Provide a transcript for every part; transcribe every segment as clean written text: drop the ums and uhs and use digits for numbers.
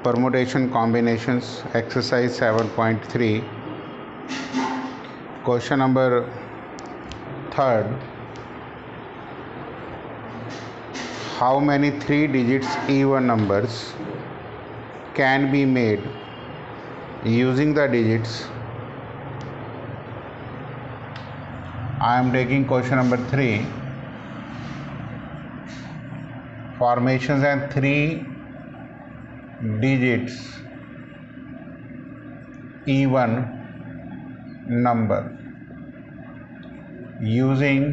Permutation combinations, exercise 7.3. Question number 3rd. How many 3 digits even numbers can be made using the digits? I am taking question number 3. Formations and 3 digits even number using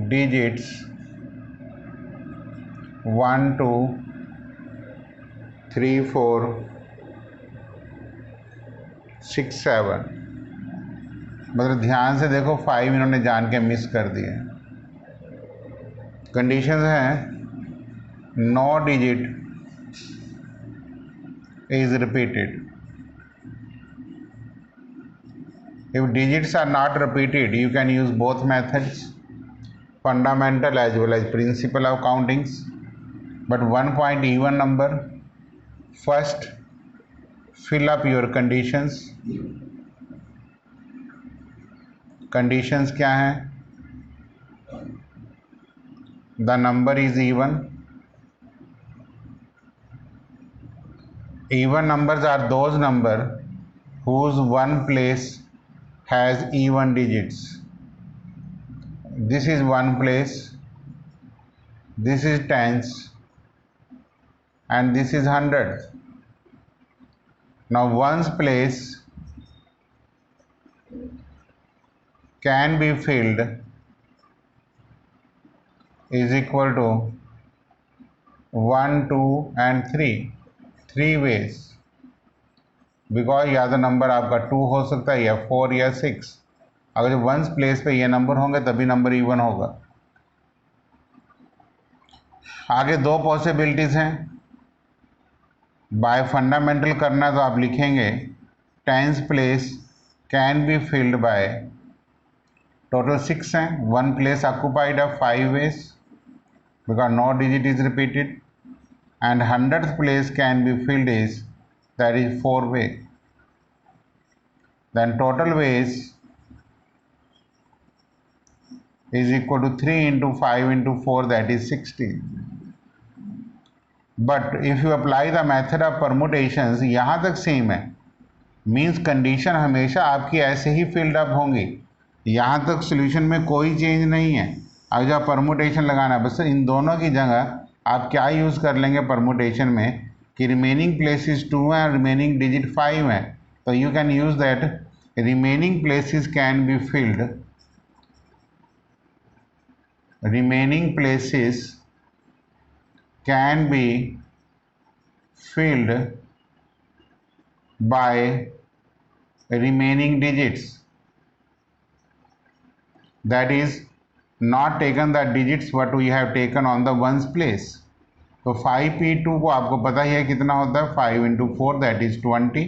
digits 1 2 3 4 6 7। मतलब ध्यान से देखो, 5 इन्होंने जान के miss कर दिए। Conditions हैं, no digit is repeated. If digits are not repeated, you can use both methods, fundamental as well as principle of countings. But 1 point even number, first fill up your conditions. Conditions क्या हैं? The number is even. Even numbers are those numbers whose one place has even digits. This is one place, this is tens, and this is hundreds. Now one's place can be filled is equal to 1 2 and 3, 3 ways, because या तो number आपका 2 हो सकता है या 4 या 6। अगर जब वंस प्लेस पे ये नंबर होंगे तभी नंबर इवन होगा। आगे 2 पॉसिबिलिटीज हैं। बाय फंडामेंटल करना तो आप लिखेंगे tens place can be filled by, total 6 हैं, 1 place occupied of 5 ways because no digit is repeated, and 100th place can be filled is, that is 4 way. Then total ways is equal to 3 into 5 into 4, that is 60. But if you apply the method of permutations, यहाँ तक same है, means condition हमेशा आपकी ऐसे ही filled up होंगी। यहाँ तक solution में कोई चेंज नहीं है। अब जब परमुटेशन लगाना है, बस इन दोनों की जगह आप क्या यूज़ कर लेंगे परमुटेशन में कि रिमेनिंग प्लेसेस 2 हैं और रिमेनिंग डिजिट 5 हैं, तो you can use that remaining places can be field, remaining places can be filled bye remaining digits, that is not taken the digits what we have taken on the ones place. तो 5p2 को आपको पता ही है कितना होता है, 5 into 4 that is 20,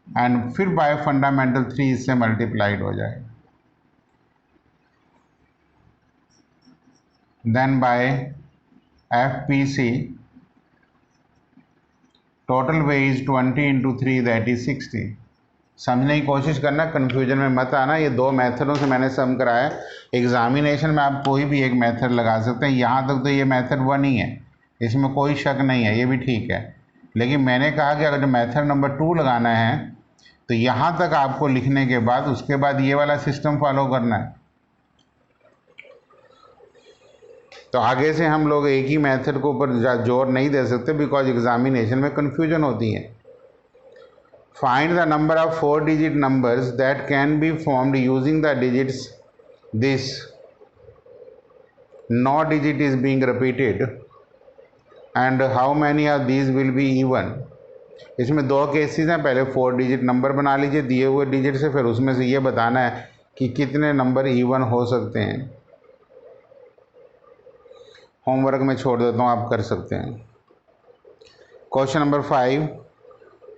and फिर by fundamental 3 इससे मल्टीप्लाइड हो जाएगा। Then by fpc total way is 20 into 3 that is 60। समझने की कोशिश करना, कन्फ्यूजन में मत आना। ये 2 मेथडों से मैंने सम कराया। एग्जामिनेशन में आप कोई भी एक मेथड लगा सकते हैं। यहाँ तक तो ये मेथड 1 ही है, इसमें कोई शक नहीं है, ये भी ठीक है। लेकिन मैंने कहा कि अगर मेथड नंबर 2 लगाना है तो यहाँ तक आपको लिखने के बाद उसके बाद ये वाला सिस्टम फॉलो करना है। तो आगे से हम लोग एक ही मेथड के ऊपर जोर नहीं दे सकते बिकॉज एग्जामिनेशन में कन्फ्यूजन होती है। Find the number of 4-digit numbers that can be formed using the digits this. No digit is being repeated and how many of these will be even. इसमें 2 cases हैं। पहले 4 digit number बना लीजिए दिए हुए digit से, फिर उसमें से ये बताना है कि कितने नंबर इवन हो सकते हैं। होमवर्क में छोड़ देता हूँ, आप कर सकते हैं। Question number 5,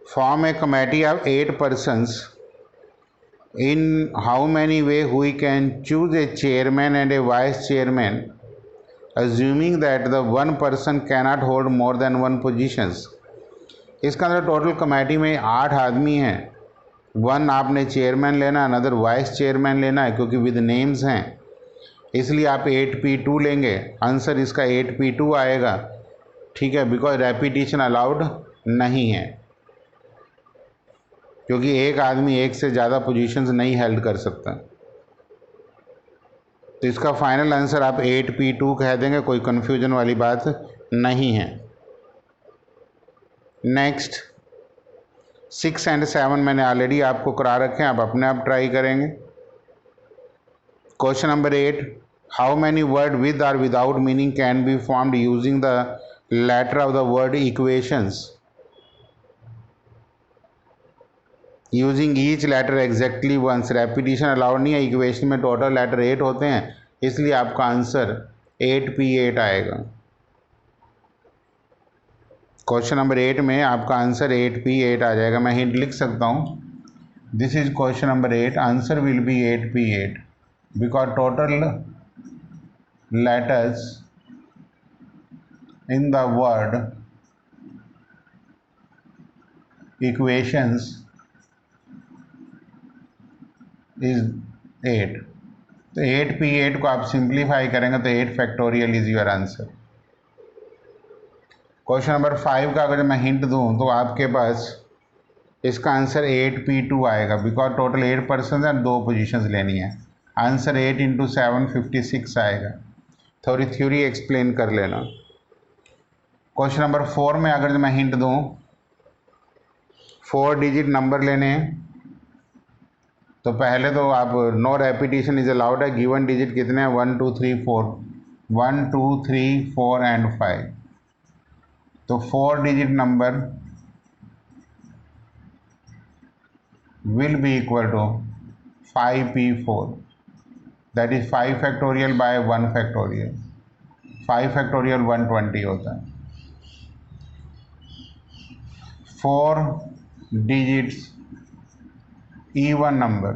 form a committee of 8 persons. In how many way we can choose a chairman and a vice chairman assuming that the one person cannot hold more than one positions। इसका अंदर total committee में 8 आदमी हैं, 1 आपने chairman लेना, another vice chairman लेना है, क्योंकि विद नेम्स हैं इसलिए आप 8P2 लेंगे। आंसर इसका 8P2 आएगा, ठीक है, बिकॉज रेपिटेशन अलाउड नहीं है, क्योंकि एक आदमी एक से ज़्यादा पोजीशंस नहीं हेल्ड कर सकता। तो इसका फाइनल आंसर आप 8P2 कह देंगे, कोई कन्फ्यूजन वाली बात नहीं है। नेक्स्ट 6 और 7 मैंने ऑलरेडी आपको करा रखे हैं, आप अपने आप ट्राई करेंगे। Question number 8, how many word with और without meaning can be formed using the letter of the word equations, using each letter exactly once. Repetition allowed नहीं है, इक्वेशन में टोटल लेटर 8 होते हैं, इसलिए आपका आंसर 8P8 आएगा। क्वेश्चन नंबर 8 में आपका आंसर 8P8 आ जाएगा। मैं हिंट लिख सकता हूँ, this is question number 8, answer will be 8P8 because total letters in the word equations is 8। तो 8P8 को आप सिंप्लीफाई करेंगे तो 8 factorial is your answer. Question number 5 का अगर मैं हिंट दूं तो आपके पास इसका आंसर 8P2 आएगा बिकॉज टोटल 8 पर्सन है, 2 पोजीशंस लेनी है। आंसर 8 × 7 56 आएगा। थोड़ी थ्योरी एक्सप्लेन कर लेना। क्वेश्चन नंबर 4 में अगर मैं हिंट दूं, 4 डिजिट नंबर लेने हैं, तो पहले तो आप नो रेपिटेशन इज अलाउड है। गिवन डिजिट कितने हैं? 1 2 3 4, 1 2 3 4 एंड 5। तो 4 digit number will be equal to 5P4, that is 5 factorial by 1 factorial। 5 factorial 120 होता है। 4 digits even नंबर।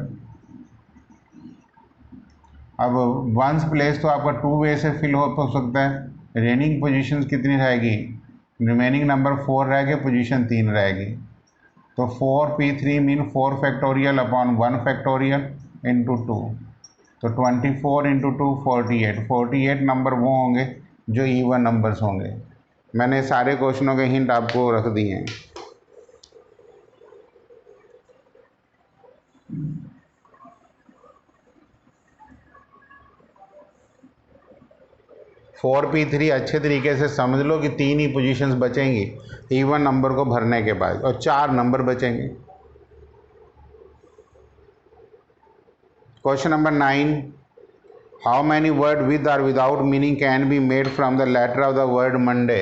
अब वंस प्लेस तो आपका 2 वे से फिल हो सकता है। रिमेनिंग पोजीशंस कितनी रहेगी? रिमेनिंग नंबर 4 रहेगी, पोजीशन 3 रहेगी। तो 4P3 mean 4 factorial upon 1 factorial into 2, तो 24 इंटू 2 48। 48 नंबर वो होंगे जो इवन नंबर्स होंगे। मैंने सारे क्वेश्चनों के हिंट आपको रख दिए हैं। फोर P3 अच्छे तरीके से समझ लो कि 3 ही पोजीशंस बचेंगी इवन नंबर को भरने के बाद, और 4 नंबर बचेंगे। Question number 9, how many word with और without meaning can be made from the letter of the word Monday.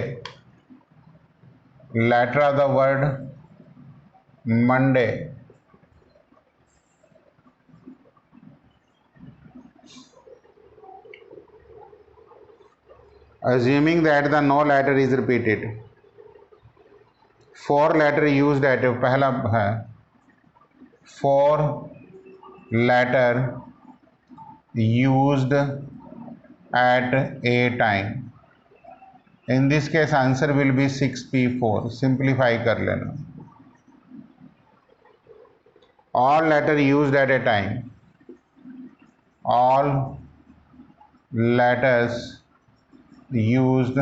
Letter of the word Monday, assuming that the no letter is repeated। 4 letter used at, पहला है 4 letter used at a time। in this case answer will be 6P4। simplify कर लेना। all letter used at a time, all letters used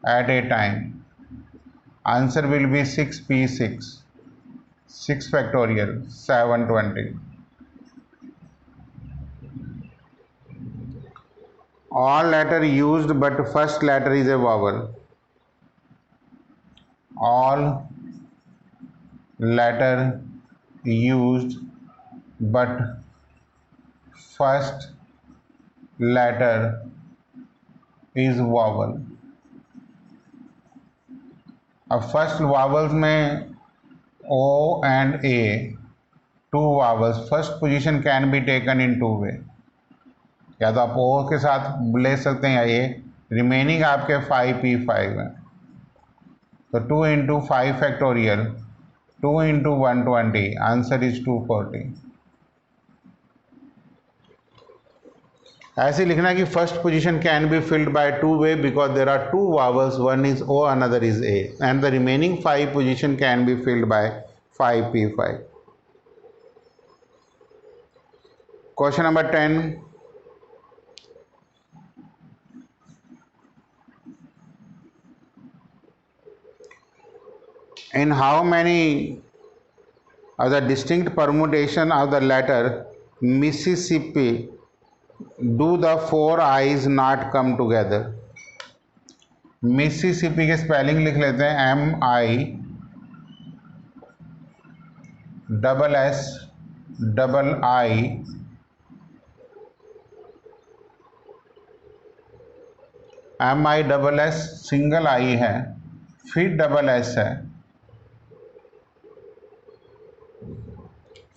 at a time, answer will be 6P6, 6 factorial 720। all letter used but first letter is a vowel, all letter used but first letter is vowel। अब first vowels में O and A, 2 vowels, first position can be taken in 2 वे। या तो आप O के साथ ले सकते हैं या A। रिमेनिंग आपके 5P5 है, तो 2 × 5 फैक्टोरियल 2 × 120, आंसर इज 240। ऐसे लिखना कि first position can be filled by two way because there are two vowels, one is O another is A, and the remaining 5 position can be filled by 5p5. Question number 10. In how many of the distinct permutation of the letter Mississippi do the 4 I's not come together? Mississippi के spelling लिख लेते हैं MISSII, MISS single I है, फिर double S है,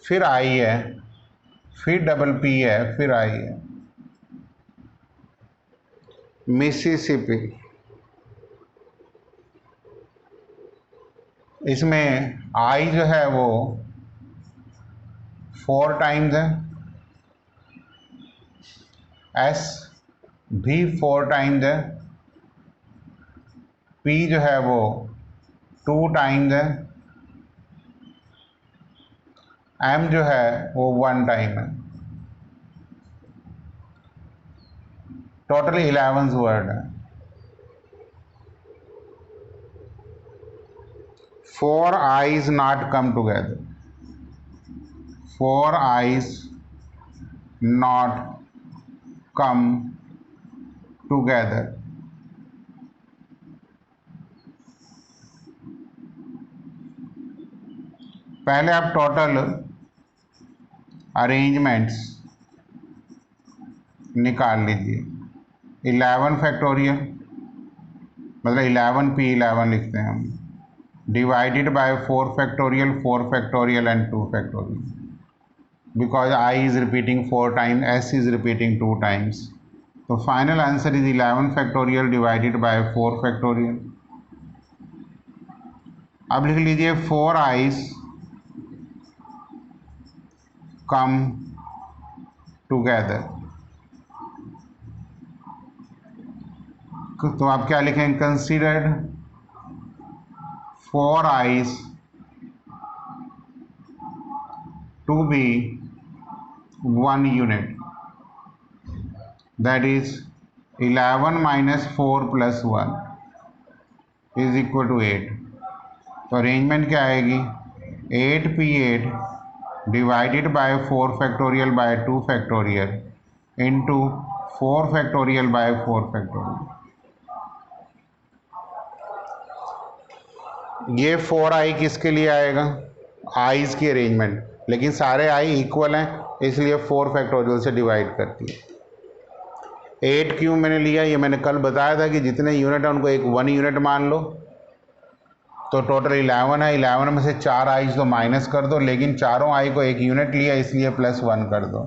फिर आई है, फिर डबल पी है, फिर आई है. मिसिसिपी. इसमें आई जो है वो 4 टाइम्स है, एस भी 4 टाइम्स है, पी जो है वो 2 टाइम्स है, एम जो है वो 1 टाइम है. टोटल 11 वर्ड है. 4 I's not come together. 4 I's not come together. पहले आप टोटल अरेंजमेंट्स निकाल लीजिए. 11 फैक्टोरियल मतलब 11p11 लिखते हैं हम, divided by 4 factorial, 4 factorial and 2 factorial, because I is repeating 4 times, S is repeating 2 times. So final answer is 11 factorial divided by 4 factorial. अब लिख लीजिए 4 I's come together. तो आप क्या लिखेंगे? Considered 4 I's to be 1 unit, that is 11 minus 4 plus 1 is equal to 8. तो arrangement क्या आएगी? 8p8 divided by 4 factorial by 2 factorial into 4 factorial by 4 factorial. ये 4i किसके लिए आएगा? आईज की अरेंजमेंट, लेकिन सारे आई इक्वल हैं इसलिए 4 फैक्टोरियल से डिवाइड करती है. 8 क्यों मैंने लिया? ये मैंने कल बताया था कि जितने यूनिट हैं उनको एक 1 यूनिट मान लो. तो टोटल 11 है, 11 में से 4 आईज तो माइनस कर दो, लेकिन चारों आई को 1 यूनिट लिया इसलिए +1 कर दो.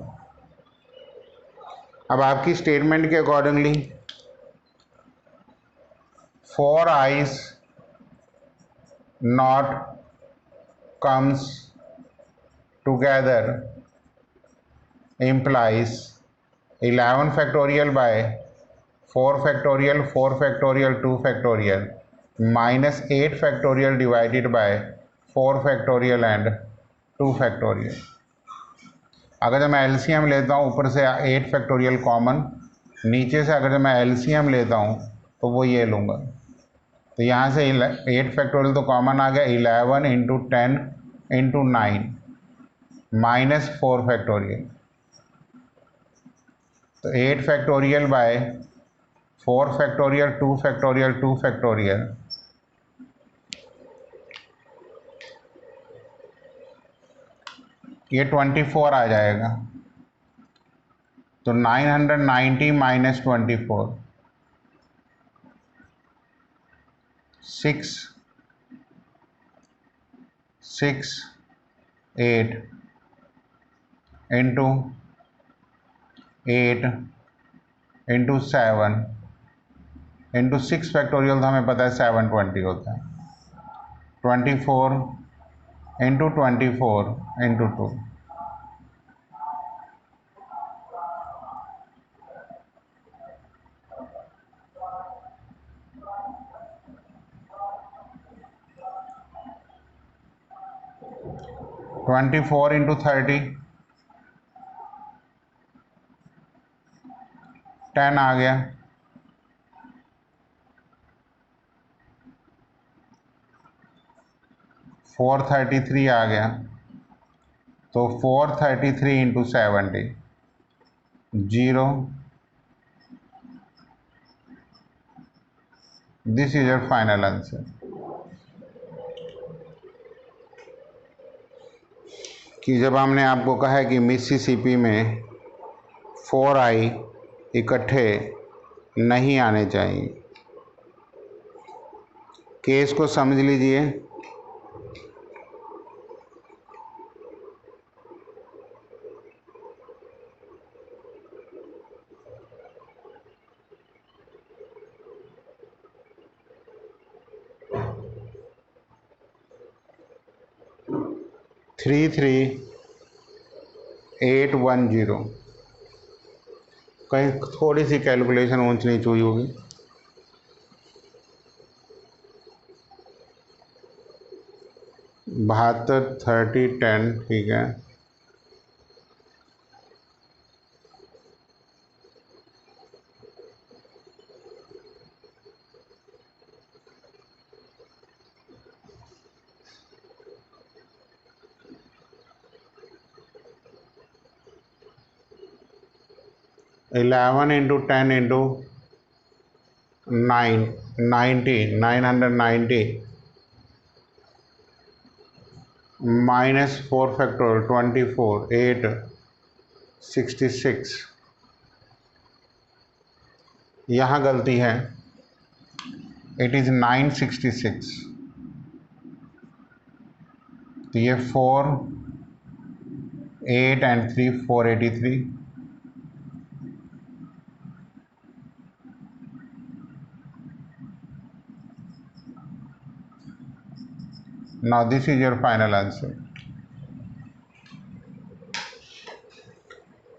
अब आपकी स्टेटमेंट के accordingly 4 eyes not comes together implies 11 factorial by 4 factorial, 4 factorial, 2 factorial minus 8 factorial divided by 4 factorial and 2 factorial. अगर जब मैं LCM लेता हूँ ऊपर से 8 factorial कॉमन, नीचे से अगर जब मैं LCM लेता हूँ तो वो ये लूँगा. तो यहाँ से 8 फैक्टोरियल तो कॉमन आ गया, 11 इंटू 10 इंटू 9 माइनस 4 फैक्टोरियल. तो 8 factorial by 4 factorial, 2 factorial, 2 factorial, ये 24 आ जाएगा. तो 990 minus 24 6 8 into 8 into 7 into 6 factorial तो हमें पता है 720 होता है. 24 इंटू 24 इंटू 2 24 इंटू 30 10 आ गया। 433 आ गया। तो 433 into 70 0। This is your final answer. कि जब हमने आपको कहा है कि मिसिसिपी में 4i इकट्ठे नहीं आने चाहिए। केस को समझ लीजिए। थ्री 3810 कहीं थोड़ी सी कैलकुलेशन ऊंच नीच हुई होगी। बहत्तर 30 10 ठीक है। Eleven into 10 into 990 minus 4 factorial 24 8 66। यहाँ गलती है, इट इज़ 966। तो ये 4 8 and 3 483। Now this is your final answer.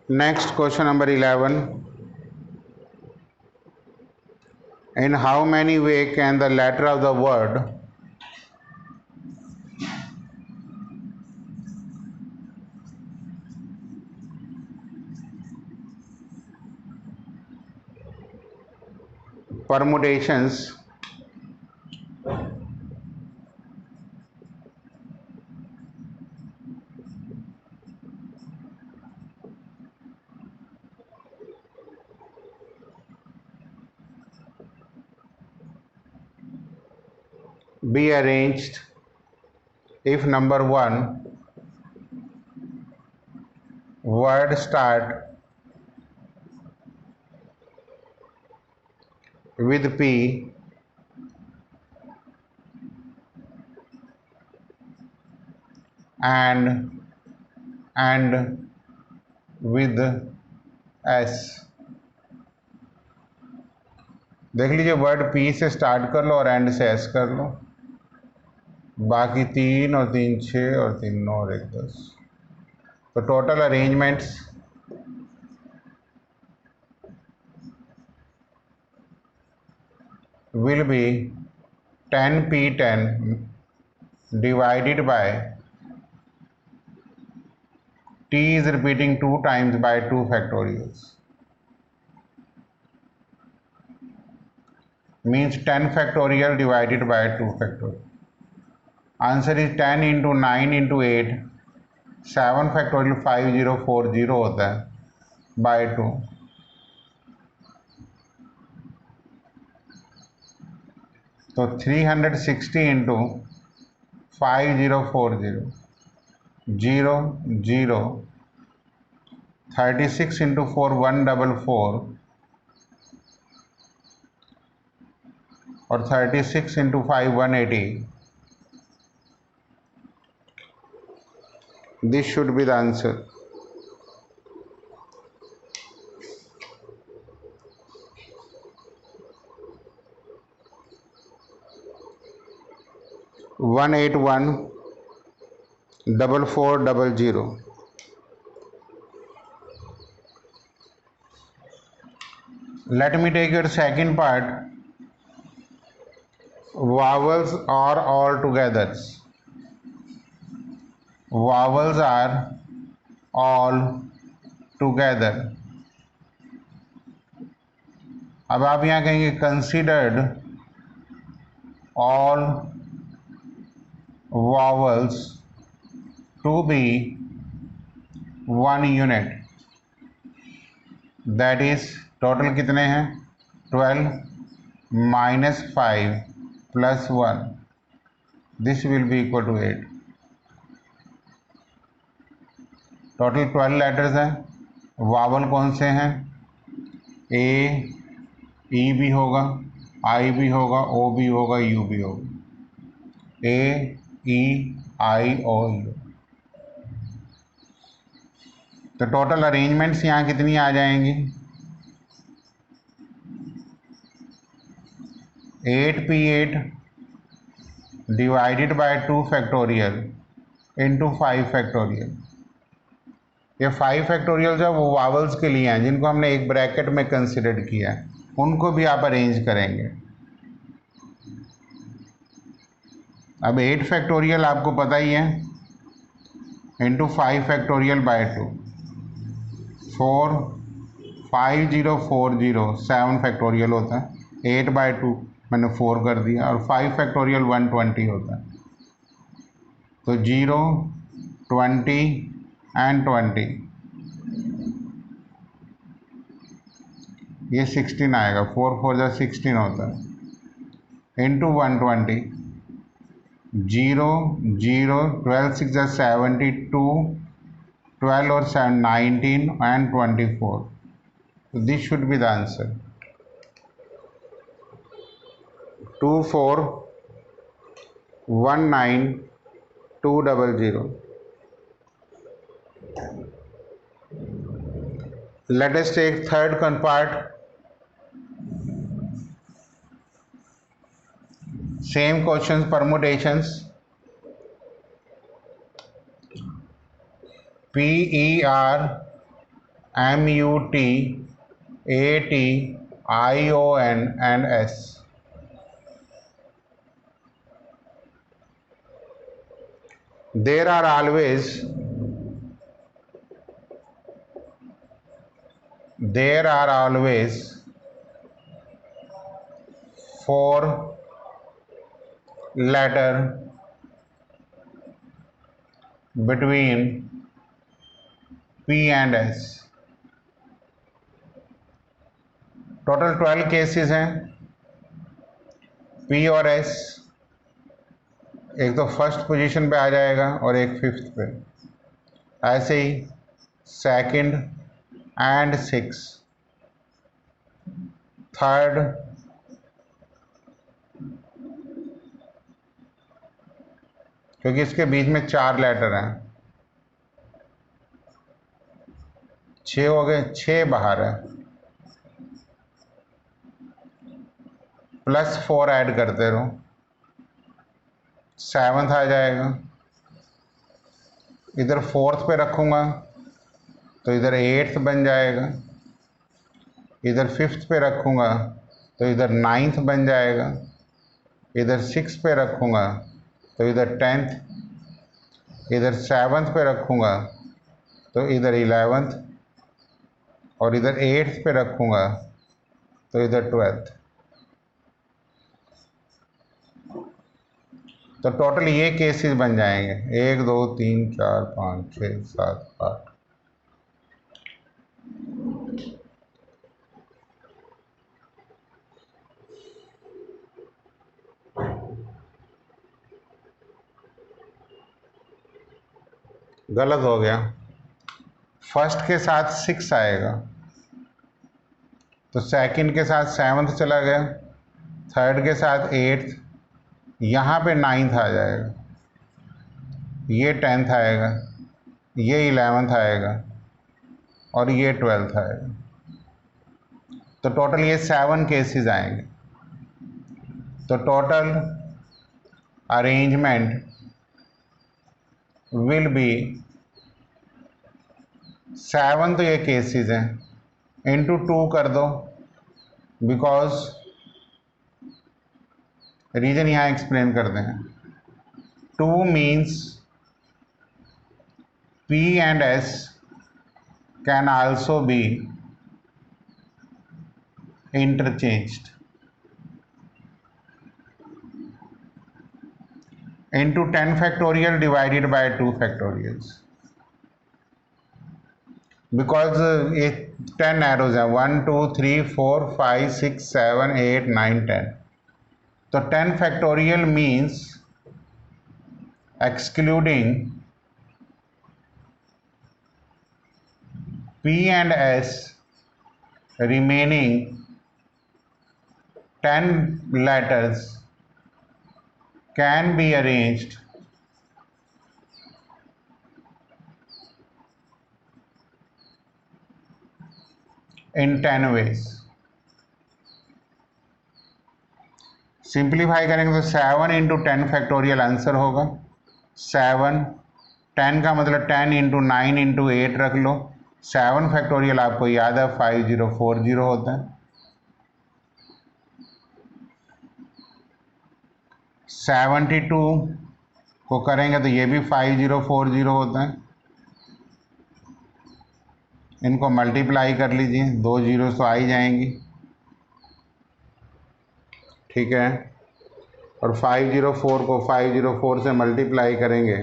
Next question number 11. In how many ways can the letter of the word permutations be arranged if number 1 word start with P and with S। देख लीजिए, word P से start कर लो और and से S कर लो। बाकी 3 और 3 6 और 3 9 और 1 10। तो total arrangements will be 10P10 divided by T is repeating 2 times by 2 factorials, means 10 factorial divided by 2 factorial. Answer is 10 into 9 into 8 7 factorial 5040 होता है by 2। तो 360 इंटू 5040 0 0 36 इंटू 4 144 और 36 into 5 180। This should be the answer. One 1814400। Let me take your second part. Vowels are all together. vowels are all together। अब आप यहाँ कहेंगे considered all vowels to be one unit, that is total कितने हैं 12 minus 5 plus 1, this will be equal to 8। Total 12 letters हैं। Vowel कौन से हैं? ए, ई भी होगा, आई भी होगा, ओ भी होगा, यू भी होगा। ए, ई, आई, ओ, यू। तो टोटल अरेंजमेंट्स यहाँ कितनी आ जाएंगी? 8p8 divided by 2 factorial into 5 factorial. ये 5 फैक्टोरियल जो वो वावल्स के लिए हैं जिनको हमने एक ब्रैकेट में कंसिडर किया है, उनको भी आप अरेंज करेंगे। अब 8 फैक्टोरियल आपको पता ही है, इंटू 5 फैक्टोरियल बाय 2, 4 5 0 4 0 7 फैक्टोरियल होता है। 8 बाय 2 मैंने 4 कर दिया, और 5 फैक्टोरियल 120 होता है। तो 0 20 एंड 20, ये 16 आएगा। 4 4 जा 16 होता है, इंटू 120, 0 0 12 6 जा 72, 12 और 7 19 and 24। So this should be the answer, 2419200। Let us take third part. Same questions, permutations. P E R M U T A T I O N and S. There are always four letter between P and S. Total 12 cases हैं। P और S एक तो first position पे आ जाएगा और एक fifth पे, ऐसे ही सेकंड एंड 6, थर्ड, क्योंकि इसके बीच में 4 लेटर हैं, 6 हो गए, 6 बाहर है, प्लस 4 ऐड करते रहो, 7th आ जाएगा। इधर 4th पे रखूँगा तो इधर 8th बन जाएगा, इधर 5th पे रखूँगा तो इधर 9th बन जाएगा, इधर 6 पे रखूँगा तो इधर 10th, इधर 7th पे रखूँगा तो इधर 11th, और इधर 8th पे रखूँगा तो इधर 12th। तो टोटल ये केसेस बन जाएंगे 1 2 3 4 5 6 7 8। गलत हो गया, फर्स्ट के साथ 6 आएगा तो सेकंड के साथ 7th चला गया, थर्ड के साथ 8th, यहाँ पे 9th आ जाएगा, ये 10th आएगा, ये 11th आएगा और ये 12th आएगा। तो टोटल ये 7 केसेस आएंगे। तो टोटल अरेंजमेंट विल बी 7, तो ये केसेस हैं, इंटू 2 कर दो, बिकॉज रीजन यहाँ एक्सप्लेन करते हैं। 2 means P and S can also be interchanged into 10 factorial divided by 2 factorials, because it 10 arrows हैं 1 2 3 4 5 6 7 8 9 10. तो 10 factorial means excluding P and S, remaining 10 letters can be arranged in 10 ways. Simplify करेंगे तो 7 into 10 factorial answer होगा 7. 10 का मतलब 10 into 9 into 8 रख लो. 7 factorial आपको याद है 5040 होता है. 72 को करेंगे तो ये भी 5040 होता है. इनको मल्टीप्लाई कर लीजिए, 2 जीरो तो आ ही जाएंगी. ठीक है. और 504 को 504 से मल्टीप्लाई करेंगे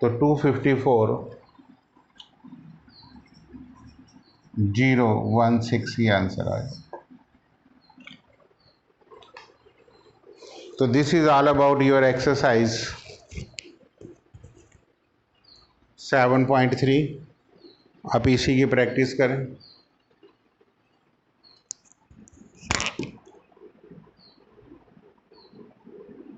तो 254,016 ही आंसर आएगा. तो this is all about your exercise 7.3. आप इसी की प्रैक्टिस करें.